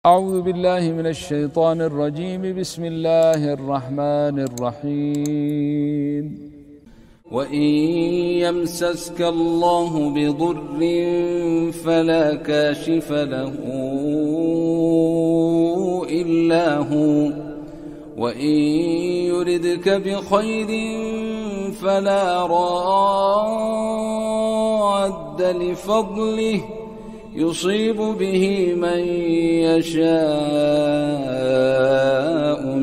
أعوذ بالله من الشيطان الرجيم بسم الله الرحمن الرحيم وإن يمسسك الله بضر فلا كاشف له إلا هو وإن يردك بخير فلا راد لفضله يصيب به من يشاء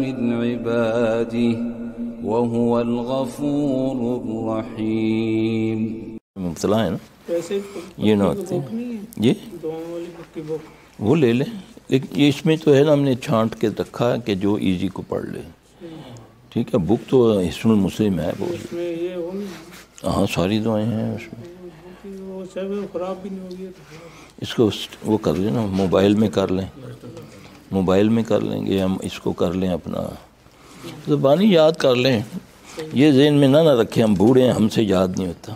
من عباده وهو الغفور الرحيم. مبتلا ہے نا یہ نہ ہوتی یہ وہ لے لیں، لیکن یہ اس میں تو ہے نا ہم نے چھانٹ کے رکھا ہے کہ جو ایزی کو پڑھ لے. ٹھیک ہے، بک تو حسن المسلم ہے وہ، ہاں ساری دعائیں ہیں اس میں. خراب بھی نہیں ہوگی اس کو وہ کر لیں نا، موبائل میں کر لیں، موبائل میں کر لیں گے ہم، اس کو کر لیں اپنا زبانی یاد کر لیں. یہ ذہن میں نہ رکھیں ہم بوڑھے ہیں ہم سے یاد نہیں ہوتا،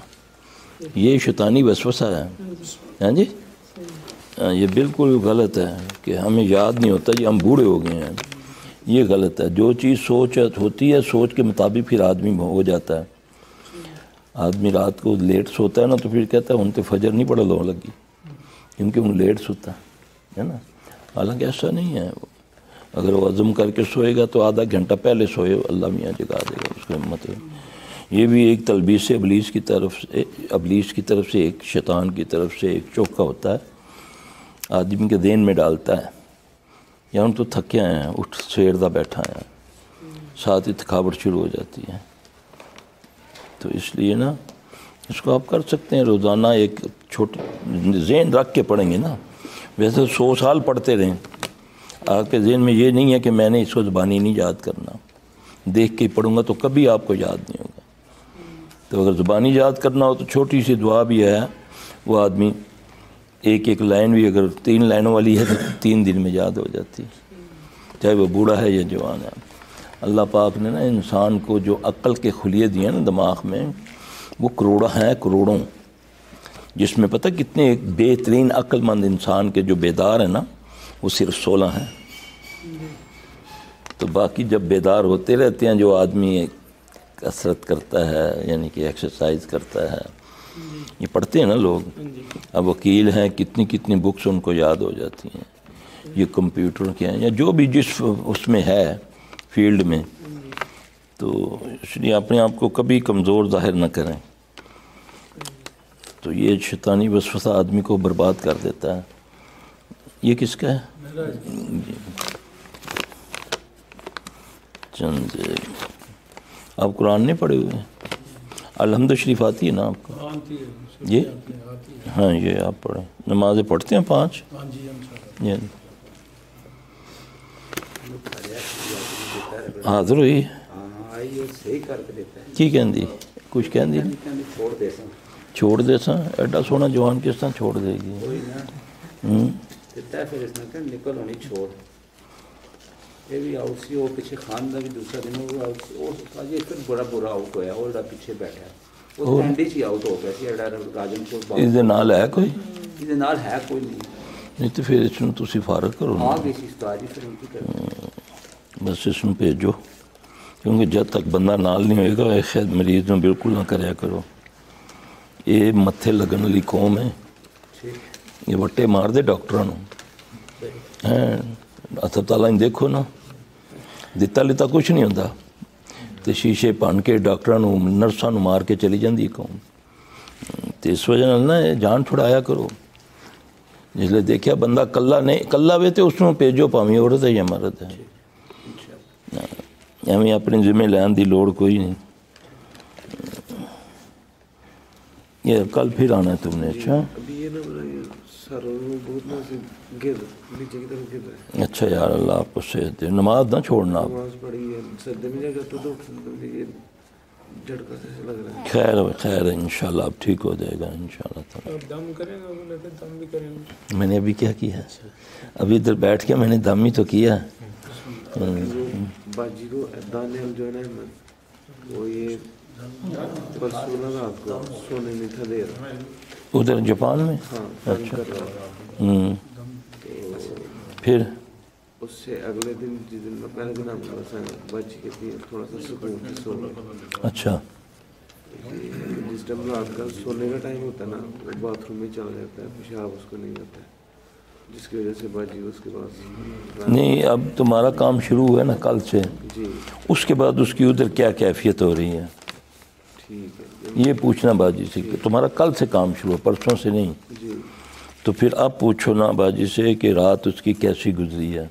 یہ شیطانی وسوسہ ہے. ہاں جی یہ بالکل غلط ہے کہ ہمیں یاد نہیں ہوتا، یہ ہم بوڑھے ہو گئے ہیں، یہ غلط ہے. جو چیز سوچ ہوتی ہے سوچ کے مطابق پھر آدمی ہو جاتا ہے. آدمی رات کو لیٹ سوتا ہے نا تو پھر کہتا ہے ان تو فجر نہیں پڑا لو لگی کیونکہ وہ لیٹ سوتا ہے نا. حالانکہ ایسا نہیں ہے، اگر وہ عزم کر کے سوئے گا تو آدھا گھنٹہ پہلے سوئے اللہ میاں جگا دے گا اس کو ہمت ہے. یہ بھی ایک تلبیس ابلیس کی طرف سے ایک شیطان کی طرف سے ایک چوکا ہوتا ہے آدمی کے ذہن میں ڈالتا ہے یا ہم تو تھکے ہیں اٹھ سویر دا بیٹھا ہیں، ساتھ ہی تھکاوٹ شروع ہو جاتی ہے. تو اس لیے نا اس کو آپ کر سکتے ہیں روزانہ ایک چھوٹی ذہن رکھ کے پڑھیں گے نا. ویسے 100 سال پڑھتے رہیں آپ کے ذہن میں یہ نہیں ہے کہ میں نے اس کو زبانی نہیں یاد کرنا، دیکھ کے پڑھوں گا تو کبھی آپ کو یاد نہیں ہوگا. تو اگر زبانی یاد کرنا ہو تو چھوٹی سی دعا بھی ہے، وہ آدمی ایک لائن بھی اگر 3 لائنوں والی ہے تو 3 دن میں یاد ہو جاتی ہے، چاہے وہ بوڑھا ہے یا جوان ہے. اللہ پاک نے نا انسان کو جو عقل کے خلیے دیے نا دماغ میں، وہ کروڑوں، جس میں پتہ کتنے ایک بہترین عقل مند انسان کے جو بیدار ہیں نا وہ صرف 16 ہیں. تو باقی جب بیدار ہوتے رہتے ہیں جو آدمی کثرت کرتا ہے یعنی کہ ایکسرسائز کرتا ہے، یہ پڑھتے ہیں نا لوگ، اب وکیل ہیں کتنی بکس ان کو یاد ہو جاتی ہیں. یہ کمپیوٹر کے ہیں یا جو بھی جس اس میں ہے فیلڈ میں، تو اس لیے اپنے آپ کو کبھی کمزور ظاہر نہ کریں. تو یہ شیطانی وسوسہ آدمی کو برباد کر دیتا ہے. یہ کس کا ہے؟ چند آپ قرآن نہیں پڑھے ہوئے؟ الحمد شریف آتی ہے نا آپ کو؟ یہ ہاں یہ آپ پڑھیں. نمازیں پڑھتے ہیں 5؟ حاضر ہوئی کی کہندی کچھ کہندی چھوڑ دے سا ایڈا سونا جوان کس طرح چھوڑ دے گی. نکل ہونی چھوڑ یہ بھی آؤٹ سی وہ پیچھے خان کا بھی دوسرا دن بڑا برا آؤٹ ہوا وہ پیچھے بیٹھا اس اینڈ ہی آؤٹ ہو گیا سی راجن کو. اس دے نال ہے کوئی؟ اس دے نال ہے کوئی نہیں تو پھر اس میں تسی فارغ کرو آ گئی سی استاد جی. پھر ان کی بس اس میں بھیجو کیونکہ جب تک بندہ نال نہیں ہوئے گا خیر مریض میں بالکل نہ کریا کرو. یہ متھے لگن والی قوم ہے، یہ وٹے مار دے ڈاکٹراں ہسپتال دیکھو نا دتا لیتا کچھ نہیں ہوتا تو شیشے پن کے ڈاکٹراں نرساں مار کے چلی جاندی قوم. تو اس وجہ نا جان چھڑایا کرو. جس لئے دیکھیا بندہ کلا وے تو اس میں بھیجو پاویں عورت ہے یا مرد ہے، ہمیں اپنے ذمہ لین دی لوڑ کوئی نہیں. یہ کل پھر آنا ہے تم نے؟ اچھا یار اللہ آپ کو صحت دے. نماز نہ چھوڑنا آپ. خیر ہے انشاءاللہ اب ٹھیک ہو جائے گا انشاءاللہ. میں نے ابھی کیا کیا ابھی ادھر بیٹھ کے میں نے دم ہی تو کیا. ادھر جاپان میں؟ اچھا پھر اس سے اگلے دن جس دن میں پہلے دن آپ تھوڑا سا بچ کے تھی تھوڑا سا سکون سے سو گئے. اچھا جس ٹائم رات کا سونے کا ٹائم ہوتا ہے نا وہ باتھ روم میں چلا جاتا ہے, پیشاب اس کو نہیں ہوتا ہے, جس کی وجہ سے باجی اس کے پاس نہیں. اب تمہارا کام شروع ہوا ہے نا کل سے, جی اس کے بعد اس کی ادھر کیا کیفیت ہو رہی ہے ٹھیک ہے یہ پوچھنا باجی سے کہ تمہارا کل سے کام شروع ہو, پرسوں سے نہیں. جی تو پھر اب پوچھو نا باجی سے کہ رات اس کی کیسی گزری ہے.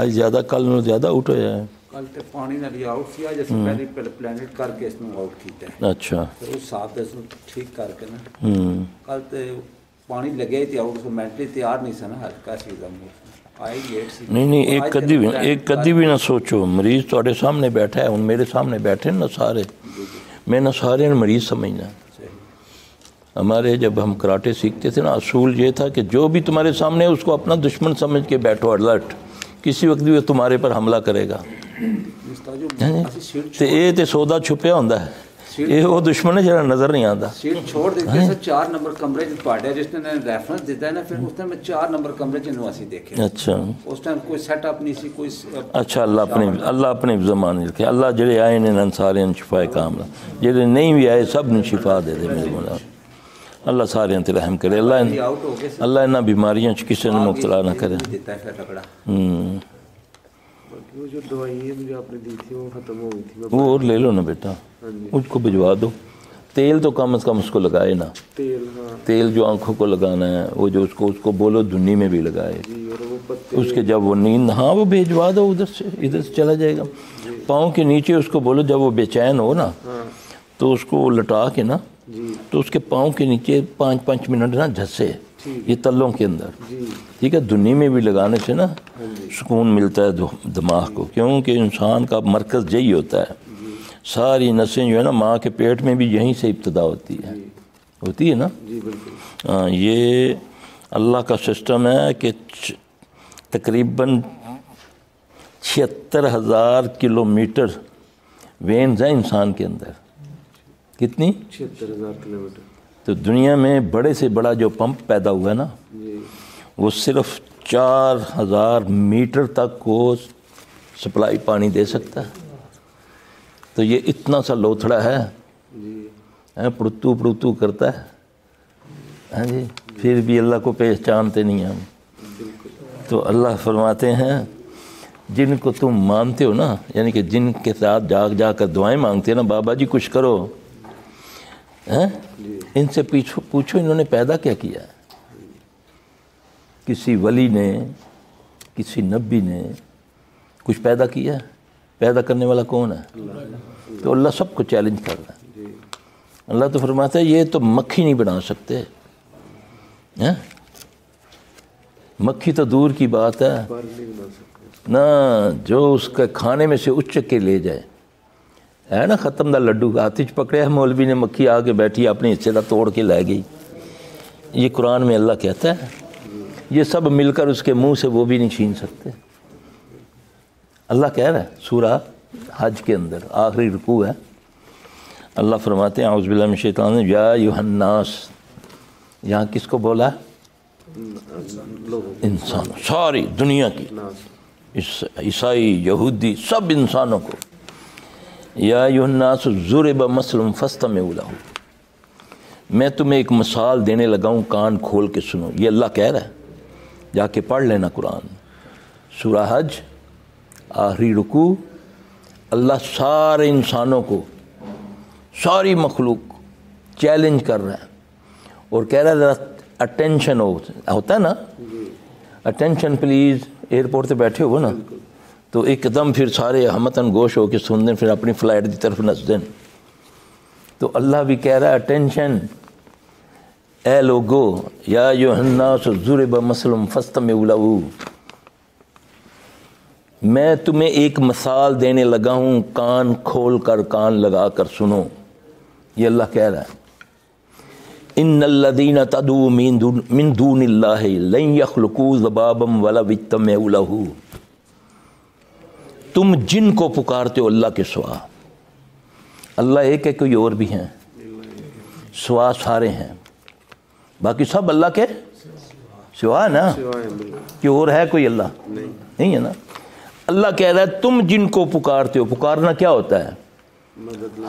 آج زیادہ کل میں زیادہ آؤٹ ہوا ہے. کل تے پانی نال آؤٹ سی جیسے پہلے پلانٹ کر کے اس کو آؤٹ کیتا ہے. اچھا پھر اس صاحب اس کو ٹھیک کر کے نا کل تے پانی لگے تے آؤٹ کو مینٹلی تیار نہیں سا نا ہلکا سی دم آئی لیٹ سی. نہیں ایک کدی بھی نہ سوچو. مریض تھوڑے سامنے بیٹھا ہے, ان میرے سامنے بیٹھے نا سارے, میں نہ سارے مریض سمجھنا. ہمارے جب ہم کراٹے سیکھتے تھے نا اصول یہ تھا کہ جو بھی تمہارے سامنے ہے اس کو اپنا دشمن سمجھ کے بیٹھو الرٹ, کسی وقت بھی وہ تمہارے پر حملہ کرے گا. تے اے تے سودا چھپیا ہوندا ہے, یہ وہ دشمن ہے جڑا نظر نہیں آتا. سیٹ چھوڑ دیتے ہیں 4 نمبر کمرے چ پاڑیا جس نے ریفرنس دیتا ہے نا, پھر اس ٹائم میں 4 نمبر کمرے چ نو اسی دیکھے. اچھا اس ٹائم کوئی سیٹ اپ نہیں سی کوئی. اچھا اللہ اپنے زمان رکھے. اللہ جڑے آئے نے انصاریاں شفا کاملہ, جڑے نہیں بھی آئے سب نے شفا دے دے میرے مولا. اللہ سارے تے رحم کرے. اللہ انہاں بیماریاں چ کسی نے مبتلا نہ کرے. وہ جو دوائی مجھے آپ نے دی تھی وہ ختم ہو گئی تھی. وہ اور لے لو نا بیٹا, اس کو بھجوا دو. تیل تو کم از کم اس کو لگائے نا, تیل جو آنکھوں کو لگانا ہے وہ جو اس کو بولو دھنی میں بھی لگائے. اس کے جب وہ نیند, ہاں وہ بھیجوا دو ادھر سے چلا جائے گا. پاؤں کے نیچے اس کو بولو جب وہ بے چین ہو نا تو اس کو لٹا کے نا تو اس کے پاؤں کے نیچے 5 منٹ نا جھسے یہ تلوں کے اندر. ٹھیک ہے, دھنی میں بھی لگانے سے نا سکون ملتا ہے دماغ کو, کیونکہ انسان کا مرکز یہی ہوتا ہے. ساری نسیں جو ہے نا ماں کے پیٹ میں بھی یہیں سے ابتدا ہوتی ہے نا. ہاں, یہ اللہ کا سسٹم ہے کہ تقریباً 76,000 کلومیٹر وینز ہیں انسان کے اندر. کتنی؟ 76,000 کلومیٹر. تو دنیا میں بڑے سے بڑا جو پمپ پیدا ہوا ہے نا وہ صرف 4,000 میٹر تک کو سپلائی پانی دے سکتا ہے. تو یہ اتنا سا لوتھڑا ہے, پڑتو کرتا ہے. ہاں جی, پھر بھی اللہ کو پہچانتے نہیں ہم. تو اللہ فرماتے ہیں جن کو تم مانتے ہو نا, یعنی کہ جن کے ساتھ جا کر دعائیں مانگتے ہیں نا, بابا جی کچھ کرو, ان سے پوچھو انہوں نے پیدا کیا کیا ہے. کسی ولی نے, کسی نبی نے کچھ پیدا کیا ہے؟ پیدا کرنے والا کون ہے؟ تو اللہ سب کو چیلنج کر رہا ہے. اللہ تو فرماتا ہے یہ تو مکھی نہیں بنا سکتے. مکھی تو دور کی بات ہے نا, جو اس کے کھانے میں سے اچک کے لے جائے ہے نا, ختم دا لڈو آتش پکڑے ہے مولوی نے, مکھی آگے بیٹھی اپنے حصے دا توڑ کے لے گئی. یہ قرآن میں اللہ کہتا ہے یہ سب مل کر اس کے منہ سے وہ بھی نہیں چھین سکتے. اللہ کہہ رہا ہے سورہ حج کے اندر آخری رکوع ہے, اللہ فرماتے ہیں اعوذ باللہ من الشیطان الرجیم یا ایھا الناس. یہاں کس کو بولا ہے؟ انسان, ساری دنیا کی, عیسائی یہودی سب انسانوں کو. یا ایھا الناس ضرب مثل فاستمعوا لہ, میں تمہیں ایک مثال دینے لگا ہوں کان کھول کے سنو. یہ اللہ کہہ رہا ہے, جا کے پڑھ لینا قرآن. سورہ حج آخری رکوع, اللہ سارے انسانوں کو, ساری مخلوق چیلنج کر رہا ہے اور کہہ رہا ہے ذرا اٹینشن ہوتا ہے نا, اٹینشن پلیز. ایئرپورٹ پہ بیٹھے ہو نا تو ایک دم پھر سارے ہمتن گوش ہو کے سن دیں, پھر اپنی فلائٹ کی طرف نس دیں. تو اللہ بھی کہہ رہا ہے اٹینشن, اے لوگو یا ایھا الناس ضرب مثل فاستمعوا لہ, میں تمہیں ایک مثال دینے لگا ہوں کان کھول کر, کان لگا کر سنو. یہ اللہ کہہ رہا ہے ان الذین تدعون من دون اللہ لن یخلقوا ذبابا ولو اجتمعوا لہ. تم جن کو پکارتے ہو اللہ کے سوا, اللہ ایک ہے, کوئی اور بھی ہیں, سوا سارے ہیں, باقی سب اللہ کے سوا نا, کہ اور ہے کوئی اللہ؟ نہیں ہے نا. اللہ کہہ رہا ہے تم جن کو پکارتے ہو, پکارنا کیا ہوتا ہے؟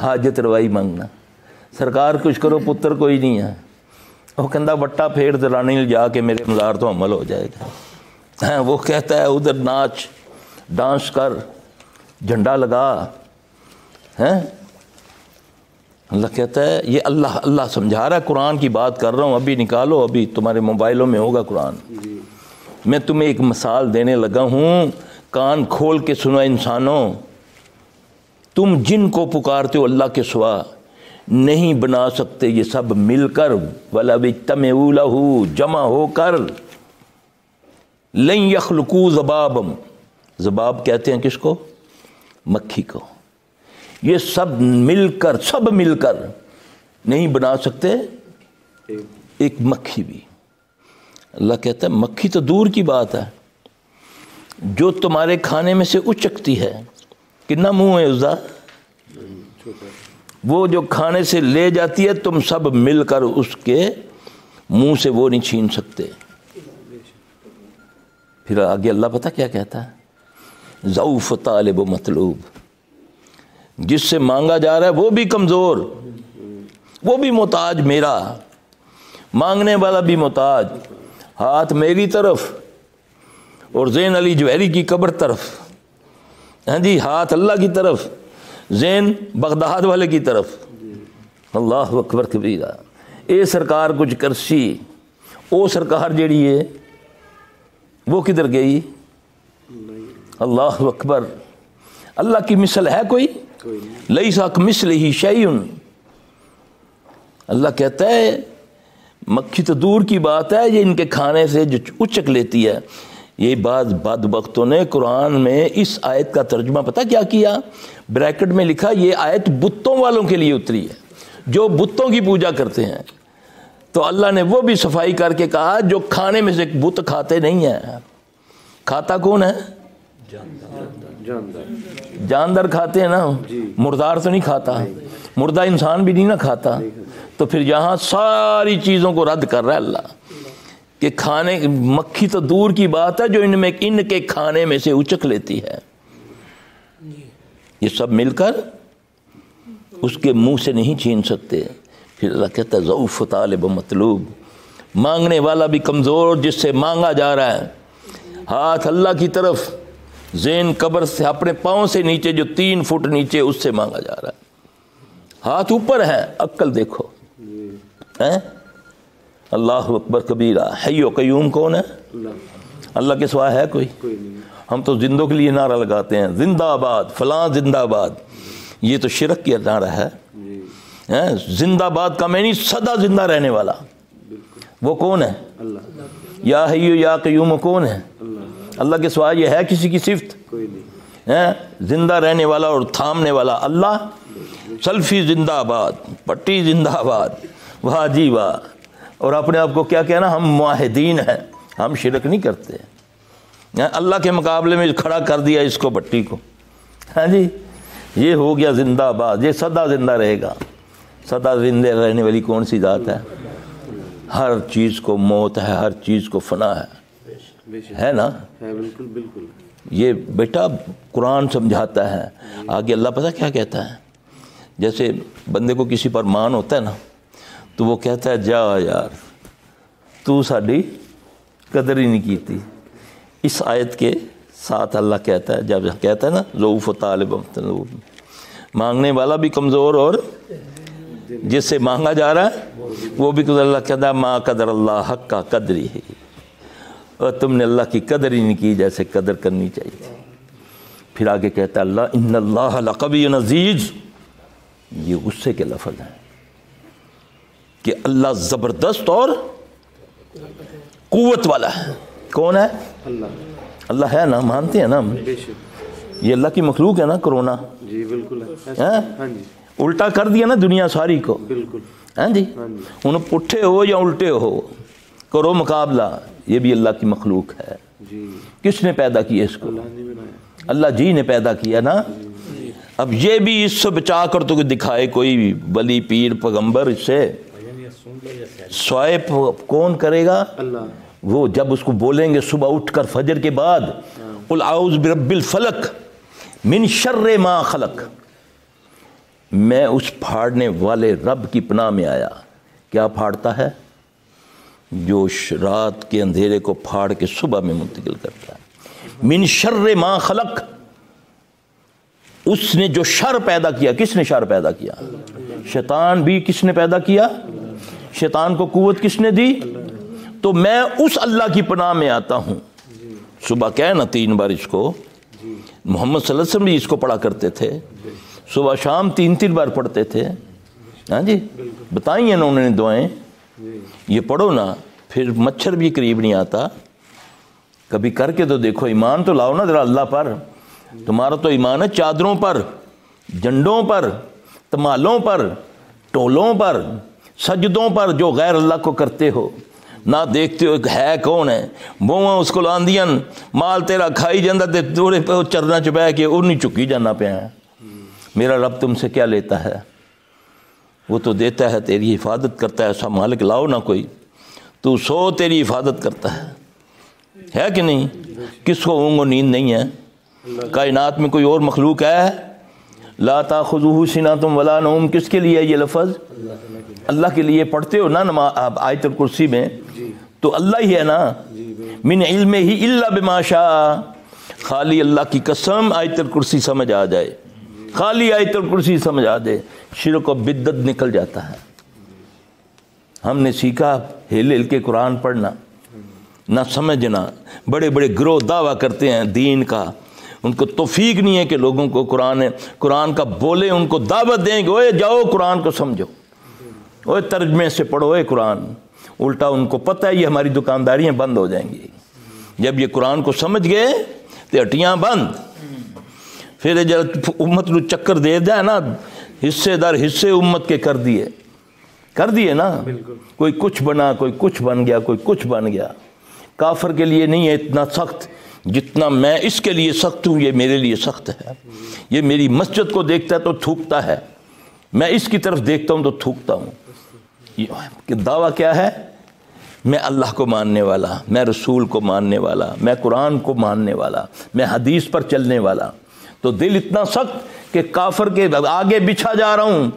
حاجت روائی مانگنا. سرکار کچھ کرو پتر کوئی نہیں ہے, وہ کہندا وٹا پھیر درانی جا کے میرے مزار تو عمل ہو جائے گا. وہ کہتا ہے ادھر ناچ ڈانس کر, جھنڈا لگا. اللہ کہتا ہے یہ اللہ سمجھا رہا ہے, قرآن کی بات کر رہا ہوں, ابھی نکالو, ابھی تمہارے موبائلوں میں ہوگا قرآن. میں تمہیں ایک مثال دینے لگا ہوں, کان کھول کے سنو انسانوں. تم جن کو پکارتے ہو اللہ کے سوا نہیں بنا سکتے یہ سب مل کر, وَلَوِ اجْتَمَعُوا لَهُ, جمع ہو کر, لَن يَخْلُقُوا ذُبَابًا, ذباب کہتے ہیں کس کو؟ مکھی کو. یہ سب مل کر نہیں بنا سکتے ایک مکھی بھی. اللہ کہتا ہے مکھی تو دور کی بات ہے, جو تمہارے کھانے میں سے اچکتی ہے, کتنا منہ ہے عزا, وہ جو کھانے سے لے جاتی ہے, تم سب مل کر اس کے منہ سے وہ نہیں چھین سکتے. پھر آگے اللہ پتہ کیا کہتا ہے؟ ضعف طالب و مطلوب, جس سے مانگا جا رہا ہے وہ بھی کمزور, وہ بھی محتاج میرا, مانگنے والا بھی محتاج. ہاتھ میری طرف اور زین علی جوہری کی قبر طرف, ہاں جی, ہاتھ اللہ کی طرف, زین بغداد والے کی طرف. اللہ اکبر کبیرہ. اے سرکار کچھ کرسی, او سرکار جیڑی ہے وہ کدھر گئی؟ اللہ اکبر. اللہ کی مثل ہے کوئی؟ لیس کمثلہ شیء. اللہ کہتا ہے مکھی تو دور کی بات ہے, یہ ان کے کھانے سے جو اچک لیتی ہے. یہ بعض بدبختوں نے قرآن میں اس آیت کا ترجمہ پتہ کیا کیا؟ بریکٹ میں لکھا یہ آیت بتوں والوں کے لیے اتری ہے, جو بتوں کی پوجا کرتے ہیں. تو اللہ نے وہ بھی صفائی کر کے کہا جو کھانے میں سے بت کھاتے نہیں ہیں. کھاتا کون ہے؟ جاندار کھاتے ہیں نا, مردار تو نہیں کھاتا, مردہ انسان بھی نہیں نا کھاتا. تو پھر یہاں ساری چیزوں کو رد کر رہا ہے اللہ کہ کھانے, مکھی تو دور کی بات ہے جو ان کے کھانے میں سے اچک لیتی ہے. یہ سب مل کر اس کے منہ سے نہیں چھین سکتے. پھر اللہ کہتا ہے ضعف طالب و مطلوب, مانگنے والا بھی کمزور جس سے مانگا جا رہا ہے. ہاتھ اللہ کی طرف, زین قبر سے اپنے پاؤں سے نیچے جو 3 فٹ نیچے اس سے مانگا جا رہا ہے. ہاتھ اوپر ہے, عقل دیکھو. اللہ اکبر کبیرہ. حی و قیوم کون ہے؟ اللہ کے سوا ہے کوئی؟ ہم تو زندوں کے لیے نعرہ لگاتے ہیں, زندہ آباد فلاں زندہ آباد. یہ تو شرک کی نعرہ ہے. زندہ آباد کا معنی سدا زندہ رہنے والا. وہ کون ہے؟ یا حی یا قیوم کون ہے؟ اللہ کے سوا یہ ہے کسی کی صفت؟ زندہ رہنے والا اور تھامنے والا اللہ. سلفی زندہ آباد, پٹی زندہ آباد, واہ جی واہ. اور اپنے آپ کو کیا کہنا؟ ہم معاہدین ہیں, ہم شرک نہیں کرتے. اللہ کے مقابلے میں کھڑا کر دیا اس کو, پٹی کو. ہاں جی, یہ ہو گیا زندہ آباد, یہ سدا زندہ رہے گا. سدا زندہ رہنے والی کون سی ذات ہے؟ ہر چیز کو موت ہے, ہر چیز کو فنا ہے نا. بالکل بالکل. یہ بیٹا قرآن سمجھاتا ہے. آگے اللہ پتہ کیا کہتا ہے؟ جیسے بندے کو کسی پر مان ہوتا ہے نا, تو وہ کہتا ہے جا یار تو ساڈی قدر ہی نہیں کی تھی. اس آیت کے ساتھ اللہ کہتا ہے, جب کہتا ہے نا ضعف طالب و مطلوب, مانگنے والا بھی کمزور اور جس سے مانگا جا رہا ہے وہ بھی. اللہ کہتا ہے ما قدر اللہ حق کا قدری ہے, اور تم نے اللہ کی قدر ہی نہیں کی جیسے قدر کرنی چاہیے. پھر آگے کہتا ہے اللہ ان اللہ لقوی عزیز. یہ غصے کے لفظ ہیں کہ اللہ زبردست اور قوت والا ہے. کون ہے؟ اللہ ہے نا, مانتے ہیں نا ہم. یہ اللہ کی مخلوق ہے نا. کرونا جی بالکل الٹا کر دیا نا دنیا ساری کو. بالکل. ہاں جی, ان پٹھے ہو یا الٹے ہو کرو مقابلہ. یہ بھی اللہ کی مخلوق ہے. کس نے پیدا کیا اس کو؟ اللہ جی نے پیدا کیا نا. اب یہ بھی اس سے بچا کر تو دکھائے کوئی ولی پیر پیغمبر, اس سے سوائپ کون کرے گا؟ اللہ. وہ جب اس کو بولیں گے صبح اٹھ کر فجر کے بعد, قل اعوذ برب الفلق من شر ما خلق، میں اس پھاڑنے والے رب کی پناہ میں آیا۔ کیا پھاڑتا ہے؟ جو رات کے اندھیرے کو پھاڑ کے صبح میں منتقل کرتا ہے۔ من شر ما خلق، اس نے جو شر پیدا کیا۔ کس نے شر پیدا کیا؟ شیطان بھی کس نے پیدا کیا؟ شیطان کو قوت کس نے دی؟ تو میں اس اللہ کی پناہ میں آتا ہوں۔ صبح کہے نا 3 بار اس کو، محمد صلی اللہ علیہ وسلم بھی اس کو پڑھا کرتے تھے، صبح شام 3 بار پڑھتے تھے۔ ہاں جی، بتائیں انہوں نے دعائیں، یہ پڑھو نا، پھر مچھر بھی قریب نہیں آتا۔ کبھی کر کے تو دیکھو، ایمان تو لاؤ نا ذرا اللہ پر۔ تمہارا تو ایمان ہے چادروں پر، جنڈوں پر، تمالوں پر، ٹولوں پر، سجدوں پر جو غیر اللہ کو کرتے ہو، نہ دیکھتے ہو ہے کون ہے۔ بوواں اس کو لاندیاں، مال تیرا کھائی جاندہ تے تورے پہ چرنا چبہ کے انہی چکی جانا پہ ہیں۔ میرا رب تم سے کیا لیتا ہے؟ وہ تو دیتا ہے، تیری حفاظت کرتا ہے۔ ایسا مالک لاؤ نہ کوئی، تو سو تیری حفاظت کرتا ہے کہ نہیں؟ کس کو اونگ و نیند نہیں ہے؟ کائنات میں کوئی اور مخلوق ہے؟ لا تاخذہ سنۃ ولا نوم، کس کے لیے یہ لفظ؟ اللہ کے لیے۔ پڑھتے ہو نا آیت الکرسی میں، تو اللہ ہی ہے نا۔ من علمہ الا بما شاء، خالی اللہ کی قسم آیت الکرسی سمجھ آ جائے، خالی آیت الکرسی سمجھ آ جائے، شرک و بدعت نکل جاتا ہے۔ ہم نے سیکھا ہل ہل کے قرآن پڑھنا، نہ سمجھنا۔ بڑے بڑے گروہ دعویٰ کرتے ہیں دین کا، ان کو توفیق نہیں ہے کہ لوگوں کو قرآن کا بولے، ان کو دعوت دیں کہ اوے جاؤ قرآن کو سمجھو، اوے ترجمے سے پڑھو اے قرآن۔ الٹا ان کو پتہ ہے یہ ہماری دکانداریاں بند ہو جائیں گی۔ جب یہ قرآن کو سمجھ گئے تو ہٹیاں بند۔ پھر جب امت کو چکر دے دیا نا، حصے در حصے امت کے کر دیے نا، کوئی کچھ بنا، کوئی کچھ بن گیا، کوئی کچھ بن گیا۔ کافر کے لیے نہیں ہے اتنا سخت جتنا میں اس کے لیے سخت ہوں۔ یہ میرے لیے سخت ہے۔ یہ میری مسجد کو دیکھتا ہے تو تھوکتا ہے، میں اس کی طرف دیکھتا ہوں تو تھوکتا ہوں۔ کہ دعویٰ کیا ہے؟ میں اللہ کو ماننے والا، میں رسول کو ماننے والا، میں قرآن کو ماننے والا، میں حدیث پر چلنے والا۔ تو دل اتنا سخت کہ کافر کے آگے بچھا جا رہا ہوں،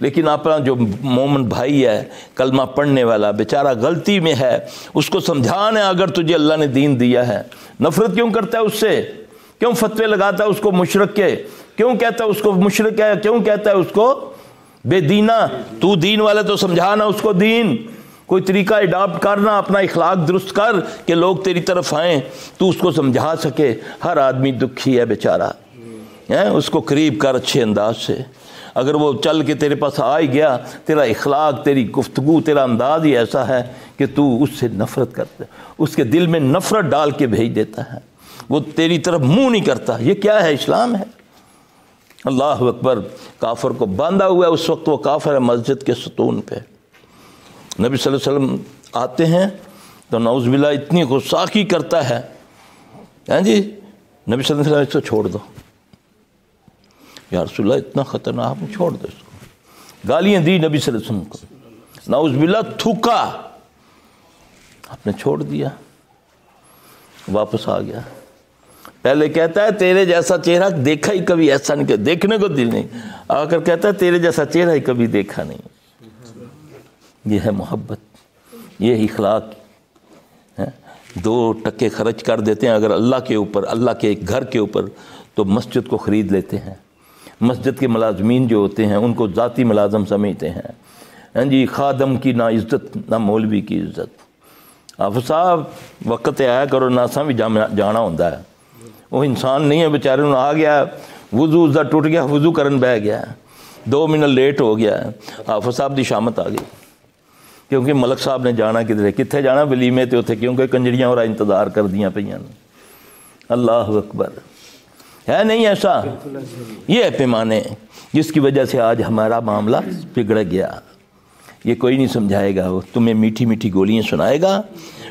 لیکن اپنا جو مومن بھائی ہے، کلمہ پڑھنے والا، بیچارہ غلطی میں ہے، اس کو سمجھانا ہے اگر تجھے اللہ نے دین دیا ہے۔ نفرت کیوں کرتا ہے اس سے؟ کیوں فتوے لگاتا ہے اس کو مشرک کے؟ کیوں کہتا ہے اس کو مشرک ہے؟ کیوں کہتا ہے اس کو بے دینہ؟ تو دین والے تو سمجھانا اس کو دین، کوئی طریقہ اڈاپٹ کرنا، اپنا اخلاق درست کر کہ لوگ تیری طرف آئیں، تو اس کو سمجھا سکے۔ ہر آدمی دکھی ہے بیچارہ، اس کو قریب کر اچھے انداز سے۔ اگر وہ چل کے تیرے پاس آ ہی گیا، تیرا اخلاق، تیری گفتگو، تیرا انداز ہی ایسا ہے کہ تو اس سے نفرت کرتا ہے، اس کے دل میں نفرت ڈال کے بھیج دیتا ہے، وہ تیری طرف منہ نہیں کرتا۔ یہ کیا ہے؟ اسلام ہے۔ اللہ اکبر۔ کافر کو باندھا ہوا ہے اس وقت، وہ کافر ہے مسجد کے ستون پہ۔ نبی صلی اللہ علیہ وسلم آتے ہیں تو نعوذ باللہ اتنی غصاخی کرتا ہے، ہاں جی، نبی صلی اللہ علیہ وسلم اس کو چھوڑ دو یا رسول اللہ، اتنا خطرناک، چھوڑ دو اس کو۔ گالیاں دی نبی صلی اللہ علیہ وسلم کو، نعوذ باللہ تھوکا، آپ نے چھوڑ دیا، واپس آ گیا۔ پہلے کہتا ہے تیرے جیسا چہرہ دیکھا ہی کبھی ایسا نہیں، کہ دیکھنے کو دل نہیں، آ کر کہتا ہے تیرے جیسا چہرہ ہی کبھی دیکھا نہیں۔ یہ ہے محبت، یہ اخلاق ہے۔ 2 ٹکے خرچ کر دیتے ہیں اگر اللہ کے اوپر، اللہ کے ایک گھر کے اوپر، تو مسجد کو خرید لیتے ہیں۔ مسجد کے ملازمین جو ہوتے ہیں ان کو ذاتی ملازم سمجھتے ہیں، ہاں جی، خادم کی نہ عزت نہ مولوی کی عزت۔ آپ صاحب وقت آیا کرو نہ سا بھی جانا ہوتا ہے، وہ انسان نہیں ہے بیچارے، انہوں آ گیا، وضو اس دا ٹوٹ گیا، وضو کرن بہ گیا، 2 منٹ لیٹ ہو گیا، حافظ صاحب دی شامت آ گئی، کیونکہ ملک صاحب نے جانا کتنے جانا ولیمے تے اتنے، کیونکہ کنجریاں اور انتظار کر دیاں پہ۔ اللہ اکبر۔ ہے نہیں ایسا؟ یہ ہے پیمانے جس کی وجہ سے آج ہمارا معاملہ بگڑ گیا۔ یہ کوئی نہیں سمجھائے گا، وہ تمہیں میٹھی میٹھی گولیاں سنائے گا،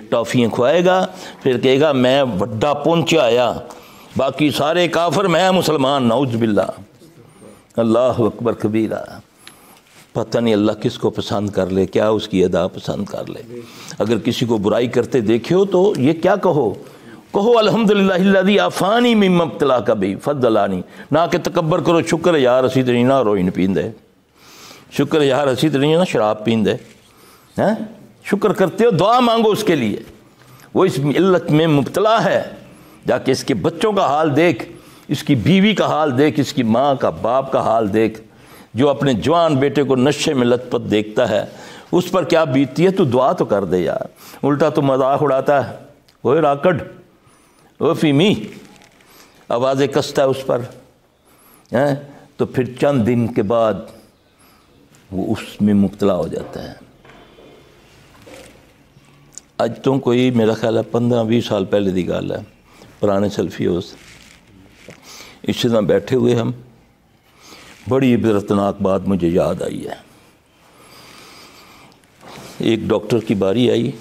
ٹافیاں کھوائے گا، پھر کہے گا میں بڑا پہنچا آیا، باقی سارے کافر، میں مسلمان، نعوذ باللہ۔ اللہ اکبر کبیرہ۔ پتہ نہیں اللہ کس کو پسند کر لے، کیا اس کی ادا پسند کر لے۔ اگر کسی کو برائی کرتے دیکھے ہو تو یہ کیا کہو، کہو الحمدللہ آفانی مما ابتلاک بہ فضلانی، نہ کہ تکبر کرو شکر ہے یار اسی تو نہیں نہ روئن پیندے، شکر ہے یار اسی تو نہیں نا شراب پیندے، شکر کرتے ہو، دعا مانگو اس کے لیے، وہ اس علت میں مبتلا ہے، جا کے اس کے بچوں کا حال دیکھ، اس کی بیوی کا حال دیکھ، اس کی ماں کا باپ کا حال دیکھ، جو اپنے جوان بیٹے کو نشے میں لت پت دیکھتا ہے اس پر کیا بیتتی ہے۔ تو دعا تو کر دے یار، الٹا تو مذاق اڑاتا ہے، اوے راکڈ، او فیمی، آوازیں کستا ہے اس پر، تو پھر چند دن کے بعد وہ اس میں مبتلا ہو جاتا ہے۔ اج تو کوئی میرا خیال ہے 15-20 سال پہلے دی گل ہے، پرانے سلفیوز اس طرح بیٹھے ہوئے ہم، بڑی عبرتناک بات مجھے یاد آئی ہے۔ ایک ڈاکٹر کی باری آئی،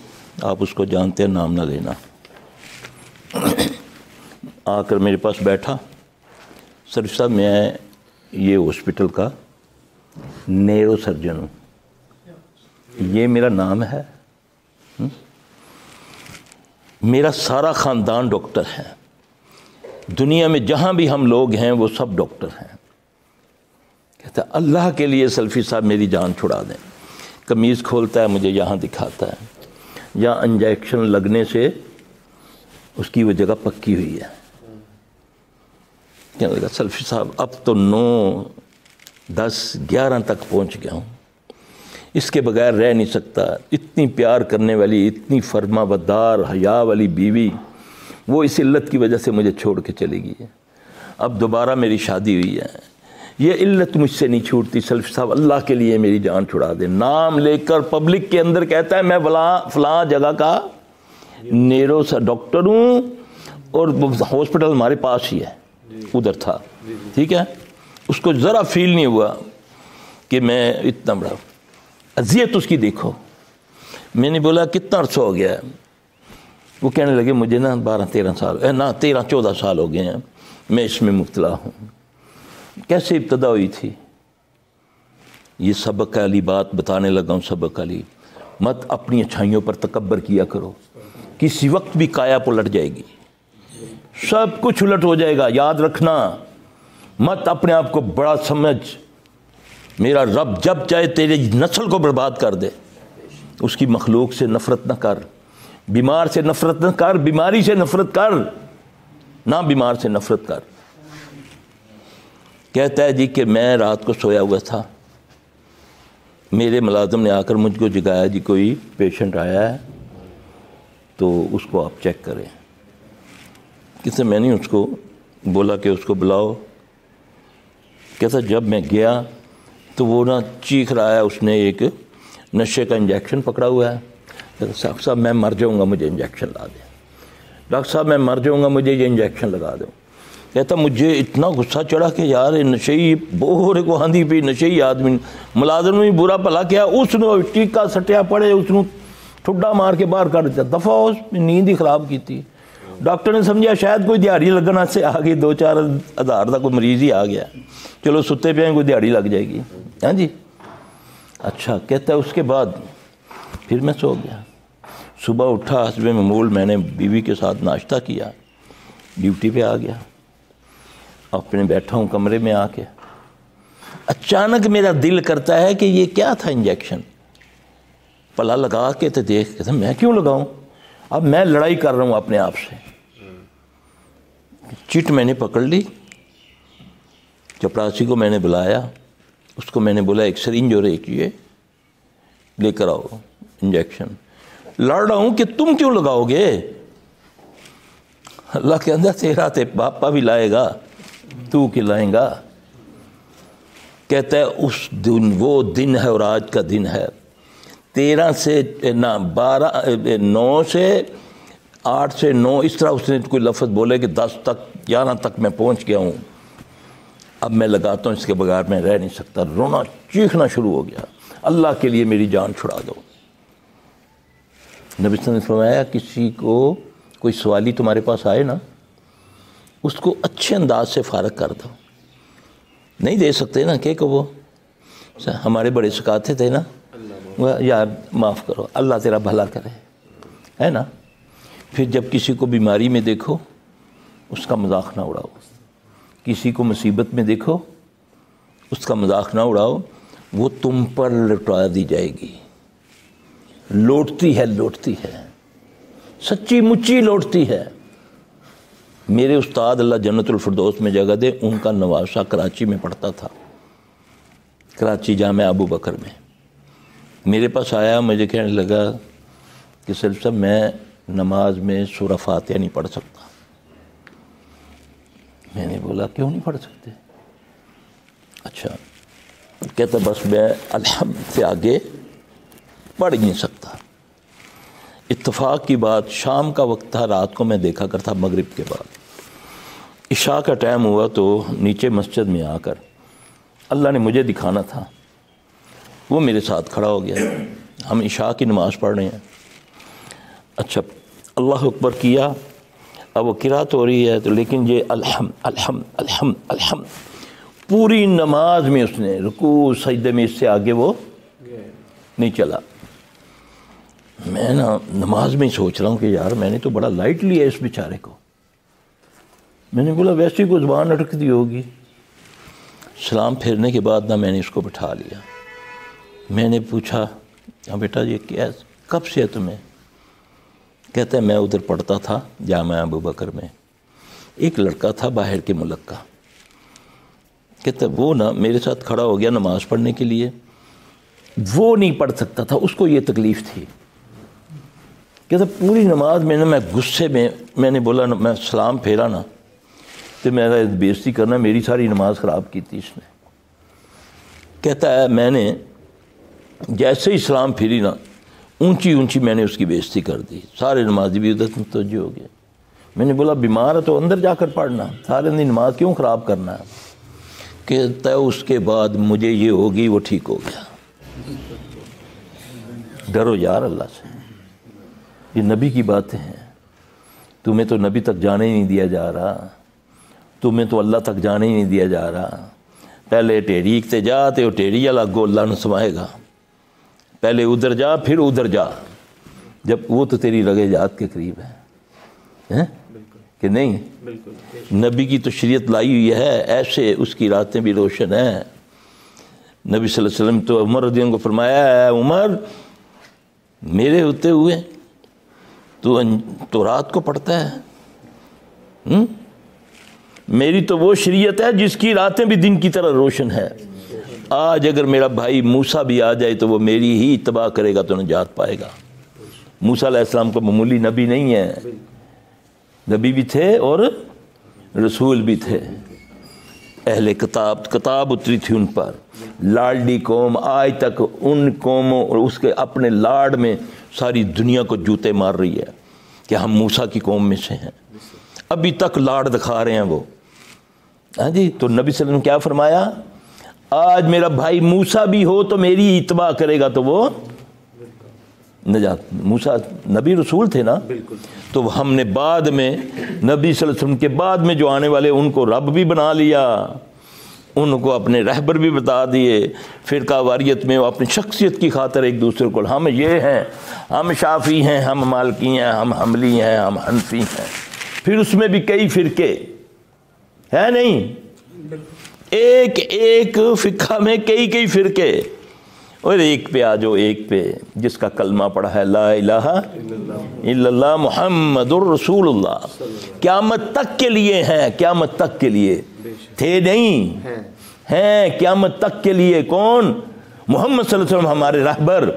آپ اس کو جانتے ہیں، نام نہ لینا، آ کر میرے پاس بیٹھا، سر صاحب میں یہ ہاسپٹل کا نیرو سرجن ہوں، یہ میرا نام ہے، میرا سارا خاندان ڈاکٹر ہے، دنیا میں جہاں بھی ہم لوگ ہیں وہ سب ڈاکٹر ہیں۔ کہتا ہے اللہ کے لیے سلفی صاحب میری جان چھڑا دیں۔ قمیض کھولتا ہے، مجھے یہاں دکھاتا ہے، یہاں انجیکشن لگنے سے اس کی وہ جگہ پکی ہوئی ہے۔ کہنے لگا سلفی صاحب اب تو 9، 10، 11 تک پہنچ گیا ہوں، اس کے بغیر رہ نہیں سکتا، اتنی پیار کرنے والی، اتنی فرما بردار حیا والی بیوی، وہ اس علت کی وجہ سے مجھے چھوڑ کے چلی گئی ہے، اب دوبارہ میری شادی ہوئی ہے، یہ علت مجھ سے نہیں چھوٹتی، سلفی صاحب اللہ کے لیے میری جان چھڑا دیں۔ نام لے کر پبلک کے اندر کہتا ہے میں فلاں جگہ کا نیرو سا ڈاکٹر ہوں، اور ہاسپٹل ہمارے پاس ہی ہے، ادھر تھا، ٹھیک ہے، اس کو ذرا فیل نہیں ہوا کہ میں اتنا بڑا، اذیت اس کی دیکھو۔ میں نے بولا کتنا عرصہ ہو گیا ہے؟ وہ کہنے لگے مجھے نا 12-13 سال، نہ 13-14 سال ہو گئے ہیں میں اس میں مبتلا ہوں۔ کیسے ابتدا ہوئی تھی؟ یہ سبق علی بات بتانے لگا ہوں، سبق علی، مت اپنی اچھائیوں پر تکبر کیا کرو، کسی وقت بھی کایا پلٹ جائے گی، سب کچھ الٹ ہو جائے گا، یاد رکھنا، مت اپنے آپ کو بڑا سمجھ، میرا رب جب چاہے تیری نسل کو برباد کر دے، اس کی مخلوق سے نفرت نہ کر، بیمار سے نفرت نہ کر، بیماری سے نفرت کر، نہ بیمار سے نفرت کر۔ کہتا ہے جی کہ میں رات کو سویا ہوا تھا، میرے ملازم نے آ کر مجھ کو جگایا، جی کوئی پیشنٹ آیا ہے تو اس کو آپ چیک کریں۔ کسی میں نے اس کو بولا کہ اس کو بلاؤ، کہتا جب میں گیا تو وہ نا چیخ رہا ہے، اس نے ایک نشے کا انجیکشن پکڑا ہوا ہے، کہتا ڈاکٹر صاحب میں مر جاؤں گا، مجھے انجیکشن لا دیں، ڈاکٹر صاحب میں مر جاؤں گا، مجھے یہ انجیکشن لگا دو۔ کہتا مجھے اتنا غصہ چڑھا کہ یار نشئی بہورے کو ہاندی پی، نشئی آدمی، ملازم نے برا بھلا کیا، اس نے ٹیکا سٹیا پڑے، اس نے ٹھڈا مار کے باہر کر دیا، دفعہ اس نیند ہی خراب کی تھی۔ ڈاکٹر نے سمجھا شاید کوئی دیہڑی لگنا سے آگے 2-4 ہزار کا کوئی مریض ہی آ گیا، چلو ستے پہ کوئی دیہڑی لگ جائے گی، ہاں جی اچھا۔ کہتا ہے اس کے بعد پھر میں سو گیا، صبح اٹھا حسب معمول میں نے بیوی کے ساتھ ناشتہ کیا، ڈیوٹی پہ آ گیا، اپنے بیٹھا ہوں کمرے میں آ کے، اچانک میرا دل کرتا ہے کہ یہ کیا تھا انجیکشن، پلا لگا کے تو دیکھ کہتا میں کیوں لگاؤں، اب میں لڑائی کر رہا ہوں اپنے آپ سے، چٹ میں نے پکڑ لی، چپراسی کو میں نے بلایا، اس کو میں نے بولا ایک سرنج اور ایک یہ لے کر آؤ انجیکشن، لڑ رہا ہوں کہ تم کیوں لگاؤ گے، اللہ کے اندر تیرا تے باپا بھی لائے گا، تو کھلائیں گا۔ کہتا ہے اس دن، وہ دن ہے اور آج کا دن ہے، 13 سے 9 سے 8 سے 9 اس طرح اس نے کوئی لفظ بولے کہ 10 تک 11 تک میں پہنچ گیا ہوں، اب میں لگاتا ہوں، اس کے بغیر میں رہ نہیں سکتا، رونا چیخنا شروع ہو گیا، اللہ کے لیے میری جان چھڑا دو۔ نبی صلی اللہ علیہ وسلم نے فرمایا کسی کو کوئی سوالی تمہارے پاس آئے نا، اس کو اچھے انداز سے فارغ کر دو، نہیں دے سکتے نا کہ وہ ہمارے بڑے سکھاتے تھے نا، یار معاف کرو، اللہ تیرا بھلا کرے، ہے نا، پھر جب کسی کو بیماری میں دیکھو اس کا مذاق نہ اڑاؤ، کسی کو مصیبت میں دیکھو اس کا مذاق نہ اڑاؤ، وہ تم پر لٹا دی جائے گی، لوٹتی ہے، سچی مچی لوٹتی ہے۔ میرے استاد اللہ جنت الفردوس میں جگہ دے، ان کا نواسہ کراچی میں پڑھتا تھا، کراچی جامعہ ابو بکر میں۔ میرے پاس آیا، مجھے کہنے لگا کہ صرف صاحب میں نماز میں سورہ فاتحہ نہیں پڑھ سکتا۔ میں نے بولا کیوں نہیں پڑھ سکتے؟ اچھا، کہتا بس میں الحمد سے آگے پڑھ نہیں سکتا۔ اتفاق کی بات، شام کا وقت تھا، رات کو میں دیکھا کرتا مغرب کے بعد، عشاء کا ٹائم ہوا تو نیچے مسجد میں آ کر اللہ نے مجھے دکھانا تھا، وہ میرے ساتھ کھڑا ہو گیا، ہم عشاء کی نماز پڑھ رہے ہیں۔ اچھا، اللہ اکبر کیا، اب وہ قرات ہو رہی ہے تو لیکن یہ الحمد الحمد الحمد الحمد پوری نماز میں اس نے رکوع سجدے میں اس سے آگے وہ نہیں چلا۔ میں نماز میں ہی سوچ رہا ہوں کہ یار میں نے تو بڑا لائٹ لیا اس بیچارے کو۔ میں نے بولا ویسے کوئی زبان اٹکتی ہوگی۔ سلام پھیرنے کے بعد میں نے اس کو بٹھا لیا۔ میں نے پوچھا بیٹا یہ کیا کب سے ہے تمہیں؟ کہتا ہے میں ادھر پڑھتا تھا جامعہ ابو بکر میں، ایک لڑکا تھا باہر کے ملک کا، کہتا ہے وہ میرے ساتھ کھڑا ہو گیا نماز پڑھنے کے لیے، وہ نہیں پڑھ سکتا تھا، اس کو یہ تکلیف تھی۔ کہتا پوری نماز میں میں غصے میں نے بولا میں سلام پھیرا تو میرا بےزتی کرنا، میری ساری نماز خراب کی تھی اس نے۔ کہتا ہے میں نے جیسے ہی سلام پھیری اونچی میں نے اس کی بےزتی کر دی، سارے نمازی بھی ادھر متوجہ ہو گئے۔ میں نے بولا بیمار ہے تو اندر جا کر پڑھنا، سارے دن نماز کیوں خراب کرنا ہے؟ کہتا ہے اس کے بعد مجھے یہ ہوگی وہ ٹھیک ہو گیا۔ ڈرو یار اللہ سے، یہ نبی کی باتیں ہیں، تمہیں تو نبی تک جانے ہی نہیں دیا جا رہا، تمہیں تو اللہ تک جانے ہی نہیں دیا جا رہا۔ پہلے ٹیڑھی تے جا تے وہ ٹیڑھی والا گو اللہ نے سمائے گا، پہلے ادھر جا پھر ادھر جا، جب وہ تو تیری رگے جات کے قریب ہے کہ نہیں؟ نبی کی تو شریعت لائی ہوئی ہے، ایسے اس کی راتیں بھی روشن ہیں۔ نبی صلی اللہ علیہ وسلم تو عمر رضی اللہ عنہ کو فرمایا ہے عمر میرے ہوتے ہوئے تو رات کو پڑھتا ہے، میری تو وہ شریعت ہے جس کی راتیں بھی دن کی طرح روشن ہے۔ آج اگر میرا بھائی موسیٰ بھی آ جائے تو وہ میری ہی اتباع کرے گا تو نجات پائے گا۔ موسیٰ علیہ السلام کو معمولی نبی نہیں ہے، نبی بھی تھے اور رسول بھی تھے۔ اہل کتاب اتری تھی ان پر، لاڈلی قوم آج تک ان قوموں اور اس کے اپنے لاڈ میں ساری دنیا کو جوتے مار رہی ہے کہ ہم موسیٰ کی قوم میں سے ہیں، ابھی تک لاڈ دکھا رہے ہیں وہ۔ ہاں جی، تو نبی صلی اللہ علیہ وسلم کیا فرمایا؟ آج میرا بھائی موسیٰ بھی ہو تو میری اتباع کرے گا تو وہ نجات۔ موسیٰ نبی رسول تھے نا، تو ہم نے بعد میں نبی صلی اللہ علیہ وسلم کے بعد میں جو آنے والے ان کو رب بھی بنا لیا، ان کو اپنے رہبر بھی بتا دیے۔ فرقہ واریت میں وہ اپنی شخصیت کی خاطر ایک دوسرے کو ہم یہ ہیں، ہم شافعی ہیں، ہم مالکی ہیں، ہم حنبلی ہیں، ہم حنفی ہیں، پھر اس میں بھی کئی فرقے ہے نہیں، ایک فقہ میں کئی فرقے، اور ایک پہ آ جاؤ، ایک پہ جس کا کلمہ پڑھا ہے لا الہ الا اللہ محمد الرسول اللہ، قیامت تک کے لیے ہیں، قیامت تک کے لیے تھے نہیں ہیں، قیامت تک کے لیے۔ کون؟ محمد صلی اللہ علیہ وسلم ہمارے رہبر،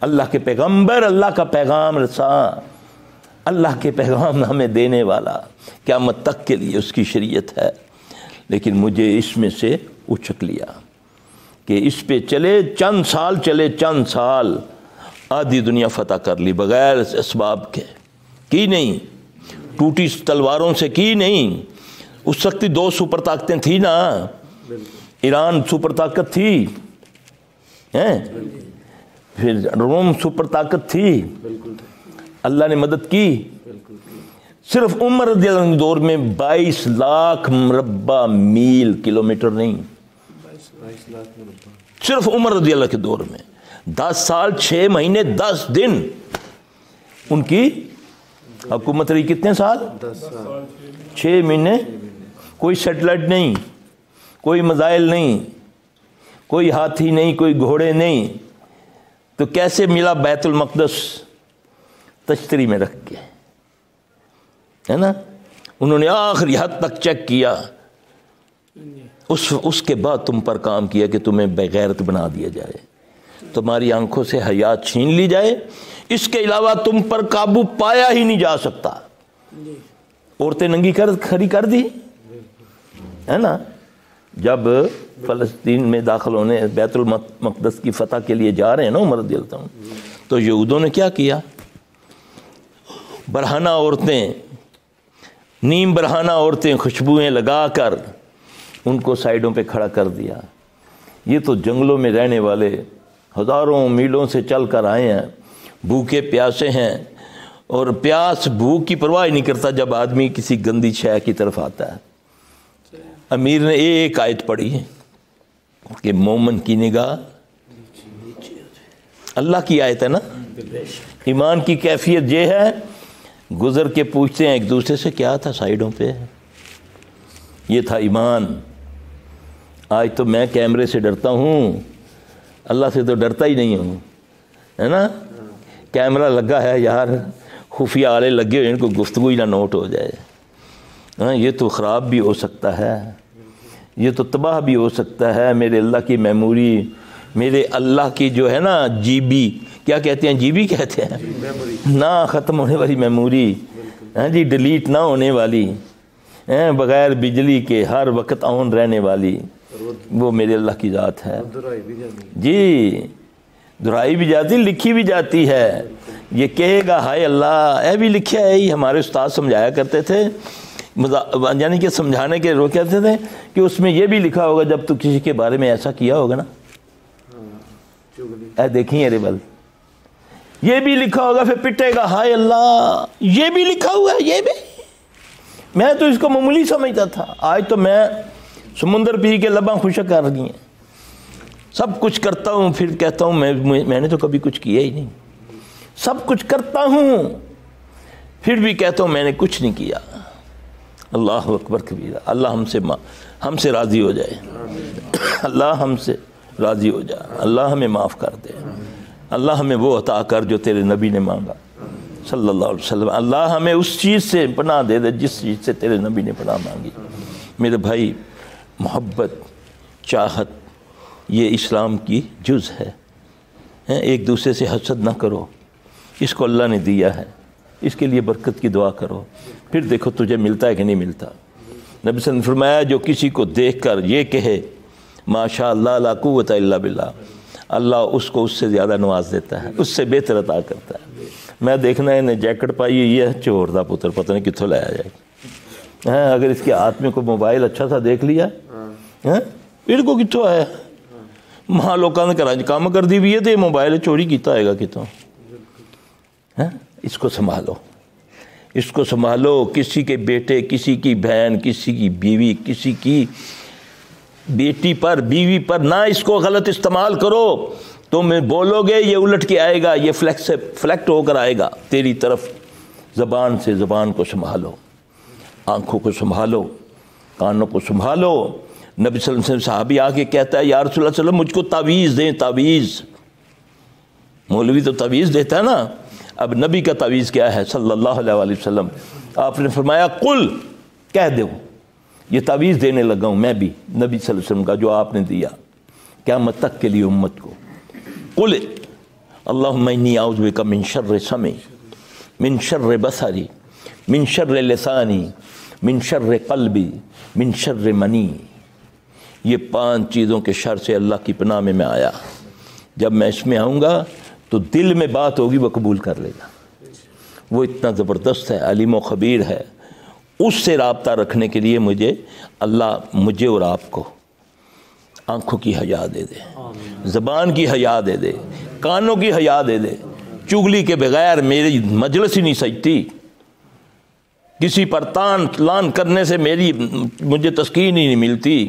اللہ کے پیغمبر، اللہ کا پیغام رساں، اللہ کے پیغام ہمیں دینے والا، قیامت تک کے لیے اس کی شریعت ہے۔ لیکن مجھے اس میں سے اچک لیا کہ اس پہ چلے چند سال آدھی دنیا فتح کر لی بغیر اسباب کے، کی نہیں، ٹوٹی تلواروں سے کی نہیں۔ اس وقت 2 سپر طاقتیں تھیں نا، ایران سپر طاقت تھی، پھر روم سپر طاقت تھی، اللہ نے مدد کی۔ صرف عمر رضی اللہ عنہ کے دور میں 22 لاکھ مربع میل کلومیٹر نہیں، صرف عمر رضی اللہ کے دور میں 10 سال 6 مہینے 10 دن ان کی حکومت رہی کتنے سال؟ 10 سال 6 مہینے. کوئی سیٹلائٹ نہیں, کوئی میزائل نہیں, کوئی ہاتھی نہیں, کوئی گھوڑے نہیں. تو کیسے ملا بیت المقدس؟ تشتری میں رکھ کے, ہے نا. انہوں نے آخری حد تک چیک کیا, اس کے بعد تم پر کام کیا کہ تمہیں بغیرت بنا دیا جائے, تمہاری آنکھوں سے حیا چھین لی جائے, اس کے علاوہ تم پر قابو پایا ہی نہیں جا سکتا. عورتیں ننگی کھڑی کر دی, ہے نا. جب فلسطین میں داخل ہونے, بیت المقدس کی فتح کے لیے جا رہے ہیں نا عمر رضی اللہ عنہ, تو یہودوں نے کیا کیا؟ برہنہ عورتیں, نیم برہنہ عورتیں خوشبوئیں لگا کر ان کو سائڈوں پہ کھڑا کر دیا. یہ تو جنگلوں میں رہنے والے ہزاروں میلوں سے چل کر آئے ہیں, بھوکے پیاسے ہیں, اور پیاس بھوک کی پرواہ نہیں کرتا جب آدمی کسی گندی شے کی طرف آتا ہے. امیر نے ایک آیت پڑھی ہے کہ مومن کی نگاہ, اللہ کی آیت ہے نا. ایمان کی کیفیت یہ ہے, گزر کے پوچھتے ہیں ایک دوسرے سے کیا تھا سائیڈوں پہ, یہ تھا ایمان. آج تو میں کیمرے سے ڈرتا ہوں, اللہ سے تو ڈرتا ہی نہیں ہوں, ہے نا. کیمرہ لگا ہے یار, خفیہ آلے لگے ہوئے, ان کو گفتگو ہی نہ نوٹ ہو جائے. ہاں, یہ تو خراب بھی ہو سکتا ہے, یہ تو تباہ بھی ہو سکتا ہے. میرے اللہ کی میموری, میرے اللہ کی جو ہے نا جی بی, کیا کہتے ہیں, جی بی کہتے ہیں, نہ ختم ہونے والی میموری, ہاں جی, ڈیلیٹ نہ ہونے والی, بغیر بجلی کے ہر وقت آن رہنے والی, وہ میرے اللہ کی ذات ہے. جی, دہرائی بھی جاتی, لکھی بھی جاتی ہے. یہ کہے گا ہائے اللہ, اے بھی لکھا ہے. ہی ہمارے استاد سمجھایا کرتے تھے, یعنی کہ سمجھانے کے وہ کہتے تھے کہ اس میں یہ بھی لکھا ہوگا جب تو کسی کے بارے میں ایسا کیا ہوگا نا, اے دیکھیں ارے بل, یہ بھی لکھا ہوگا, پھر پٹے گا ہائے اللہ, یہ بھی لکھا ہوا ہے. یہ بھی, میں تو اس کو معمولی سمجھتا تھا, آج تو میں سمندر پی کے لباں خشک کر رہی ہیں. سب کچھ کرتا ہوں, پھر کہتا ہوں میں نے تو کبھی کچھ کیا ہی نہیں. سب کچھ کرتا ہوں, پھر بھی کہتا ہوں میں نے کچھ نہیں کیا. اللہ اکبر کبیرہ. اللہ ہم سے راضی ہو جائے, اللہ ہم سے راضی ہو جائے, اللہ ہمیں معاف کر دے, اللہ ہمیں وہ عطا کر جو تیرے نبی نے مانگا صلی اللہ علیہ وسلم. اللہ ہمیں اس چیز سے پناہ دے دے جس چیز سے تیرے نبی نے پناہ مانگی. میرے بھائی, محبت, چاہت, یہ اسلام کی جز ہے. ایک دوسرے سے حسد نہ کرو, اس کو اللہ نے دیا ہے, اس کے لیے برکت کی دعا کرو, پھر دیکھو تجھے ملتا ہے کہ نہیں ملتا. نبی صلی اللہ علیہ وسلم نے فرمایا جو کسی کو دیکھ کر یہ کہے ماشاء اللہ لا قوت الا باللہ, اللہ اس کو اس سے زیادہ نواز دیتا ہے, اس سے بہتر عطا کرتا ہے. میں دیکھنا ہے نے جیکٹ پائی ہوئی ہے, چور دا پتر, پتہ نہیں کتوں لایا جائے. اگر اس کے ہاتھ میں کوئی موبائل اچھا سا دیکھ لیا, پھر کو کتوں آیا, وہاں لوگوں نے گھر کام کر دی ہوئی ہے تو یہ موبائل چوری کیتا آئے گا کتوں. اس کو سنبھالو, اس کو سنبھالو. کسی کے بیٹے, کسی کی بہن, کسی کی بیوی, کسی کی بیٹی پر, بیوی پر نہ اس کو غلط استعمال کرو. تم بولو گے یہ الٹ کے آئے گا, یہ فلیکٹ ہو کر آئے گا تیری طرف. زبان سے زبان کو سنبھالو, آنکھوں کو سنبھالو, کانوں کو سنبھالو. نبی صلی اللہ علیہ وسلم صحابی آ کے کہتا ہے یا رسول اللہ صلی اللہ علیہ وسلم مجھ کو تعویذ دیں, تعویذ. مولوی تو تعویذ دیتا ہے نا, اب نبی کا تعویذ کیا ہے صلی اللہ علیہ وآلہ وسلم. آپ نے فرمایا قل, کہہ دو, یہ تعویذ دینے لگا ہوں میں بھی نبی صلی اللہ علیہ وسلم کا جو آپ نے دیا قیامت تک کے لیے امت کو. قل اللہم انی اعوذ بک من شر سمعی, من شر بصری, من شر لسانی, من شر قلبی, من شر منی. یہ 5 چیزوں کے شر سے اللہ کی پناہ میں آیا. جب میں اس میں آؤں گا تو دل میں بات ہوگی وہ قبول کر لے گا. وہ اتنا زبردست ہے, علیم و خبیر ہے. اس سے رابطہ رکھنے کے لیے اللہ مجھے اور آپ کو آنکھوں کی حیا دے دے, زبان کی حیا دے دے, کانوں کی حیا دے دے. چگلی کے بغیر میری مجلس ہی نہیں سجتی. کسی پر لان کرنے سے مجھے تسکین ہی نہیں ملتی.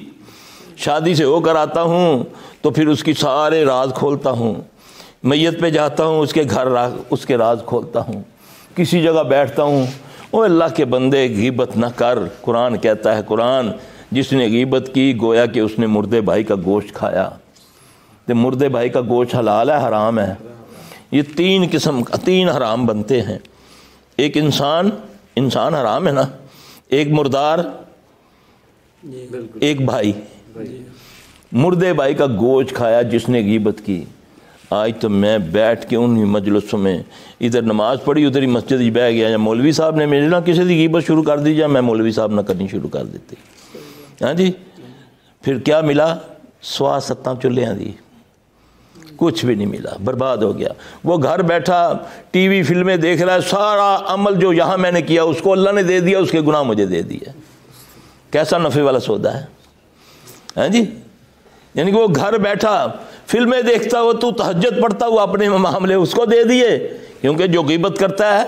شادی سے ہو کر آتا ہوں تو پھر اس کی سارے راز کھولتا ہوں. میت پہ جاتا ہوں اس کے گھر اس کے راز کھولتا ہوں. کسی جگہ بیٹھتا ہوں، او اللہ کے بندے غیبت نہ کر، قرآن کہتا ہے، قرآن جس نے غیبت کی گویا کہ اس نے مردے بھائی کا گوشت کھایا، تو مردے بھائی کا گوشت حلال ہے حرام ہے؟ یہ تین حرام بنتے ہیں. ایک انسان حرام ہے نا، ایک مردار، ایک بھائی. مردے بھائی کا گوشت کھایا جس نے غیبت کی. آج تو میں بیٹھ کے ان مجلسوں میں ادھر نماز پڑھی ادھر ہی مسجد ہی بہ گیا، یا مولوی صاحب نے میرے نہ کسی کی غیبت شروع کر دی، یا میں مولوی صاحب نہ کرنی شروع کر دیتی. ہاں جی، پھر کیا ملا؟ 1.7 چولہے دی، کچھ بھی نہیں ملا، برباد ہو گیا. وہ گھر بیٹھا ٹی وی فلمیں دیکھ رہا ہے، سارا عمل جو یہاں میں نے کیا اس کو اللہ نے دے دیا، اس کے گناہ مجھے دے دیا. کیسا نفع والا سودا ہے. ہاں جی، یعنی کہ وہ گھر بیٹھا فلمیں دیکھتا ہوا، تو تہجد پڑھتا ہوا، اپنے معاملے اس کو دے دیے. کیونکہ جو غیبت کرتا ہے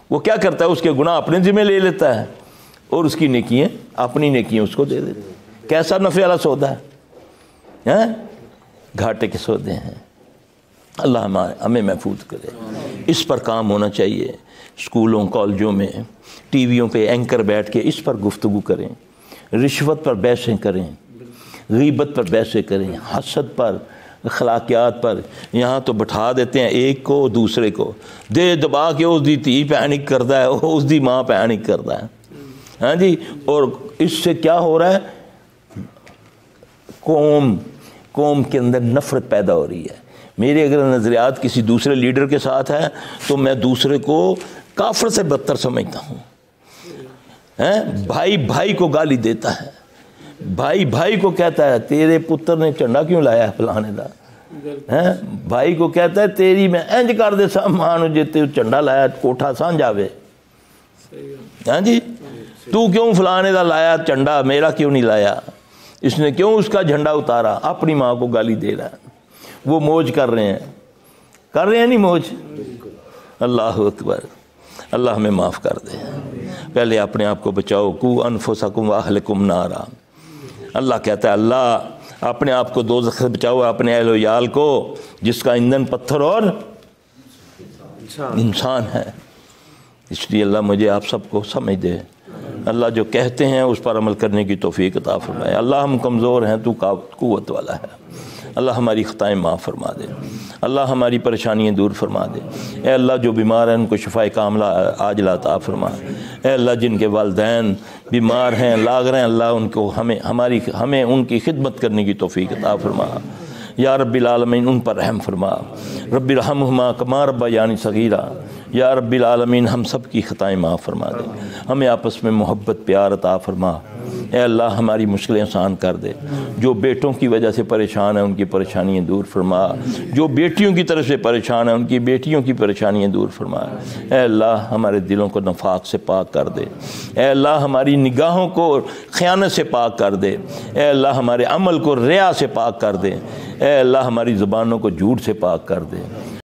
وہ کیا کرتا ہے؟ اس کے گناہ اپنے ذمہ لے لیتا ہے، اور اس کی نیکیاں، اپنی نیکیاں اس کو دے دیتا ہے. کیسا نفع والا سودا ہے، گھاٹے کے سودے ہیں. اللہ ہمیں محفوظ کرے. اس پر کام ہونا چاہیے. اسکولوں کالجوں میں ٹی ویوں پہ اینکر بیٹھ کے اس پر گفتگو کریں، رشوت پر بحثیں کریں، غیبت پر بحثیں کریں، حسد پر، اخلاقیات پر. یہاں تو بٹھا دیتے ہیں ایک کو دوسرے کو دے دبا کے اس دی تھی پینک کرتا ہے، اس دی ماں پینک کرتا ہے. ہاں جی، اور اس سے کیا ہو رہا ہے؟ قوم کے اندر نفرت پیدا ہو رہی ہے. میرے اگر نظریات کسی دوسرے لیڈر کے ساتھ ہے تو میں دوسرے کو کافر سے بدتر سمجھتا ہوں. بھائی کو گالی دیتا ہے، بھائی کو کہتا ہے تیرے پتر نے جھنڈا کیوں لایا ہے فلانے دا. بھائی کو کہتا ہے تیری میں انج کر دے سامان جے تے جھنڈا لایا کوٹھا سان جاوے. ہاں جی، تو کیوں فلانے دا لایا جھنڈا، میرا کیوں نہیں لایا؟ اس نے کیوں اس کا جھنڈا اتارا؟ اپنی ماں کو گالی دے رہا ہے. وہ موج کر رہے ہیں نہیں موج؟ اللہ اکبر. اللہ ہمیں معاف کر دے. پہلے اپنے آپ کو بچاؤ. قو انفسکم واہلکم نارا. اللہ کہتا ہے اللہ اپنے آپ کو دوزخ سے بچاؤ، اپنے اہل و عیال کو، جس کا ایندھن پتھر اور انسان ہے. اس لیے اللہ مجھے آپ سب کو سمجھ دے. اللہ جو کہتے ہیں اس پر عمل کرنے کی توفیق عطا فرمائے. اللہ ہم کمزور ہیں، تو قوت والا ہے. اللہ ہماری خطائیں معاف فرما دے. اللہ ہماری پریشانیاں دور فرما دے. اے اللہ جو بیمار ہیں ان کو شفائے کاملہ عاجلہ عطا فرما. اے اللہ جن کے والدین بیمار ہیں لاغ رہے ہیں، اللہ ان کو ہمیں ان کی خدمت کرنے کی توفیق عطا فرما. یا رب العالمین ان پر رحم فرما. رب ارحمہما کما ربیانی صغیرا. یا رب العالمین ہم سب کی خطائیں معاف فرما دے. ہمیں آپس میں محبت پیار عطا فرما. اے اللہ ہماری مشکلیں آسان کر دے. جو بیٹوں کی وجہ سے پریشان ہیں ان کی پریشانیاں دور فرما. جو بیٹیوں کی طرف سے پریشان ہیں ان کی بیٹیوں کی پریشانیاں دور فرما. اے اللہ ہمارے دلوں کو نفاق سے پاک کر دے. اے اللہ ہماری نگاہوں کو خیانت سے پاک کر دے. اے اللہ ہمارے عمل کو ریا سے پاک کر دے. اے اللہ ہماری زبانوں کو جھوٹ سے پاک کر دے.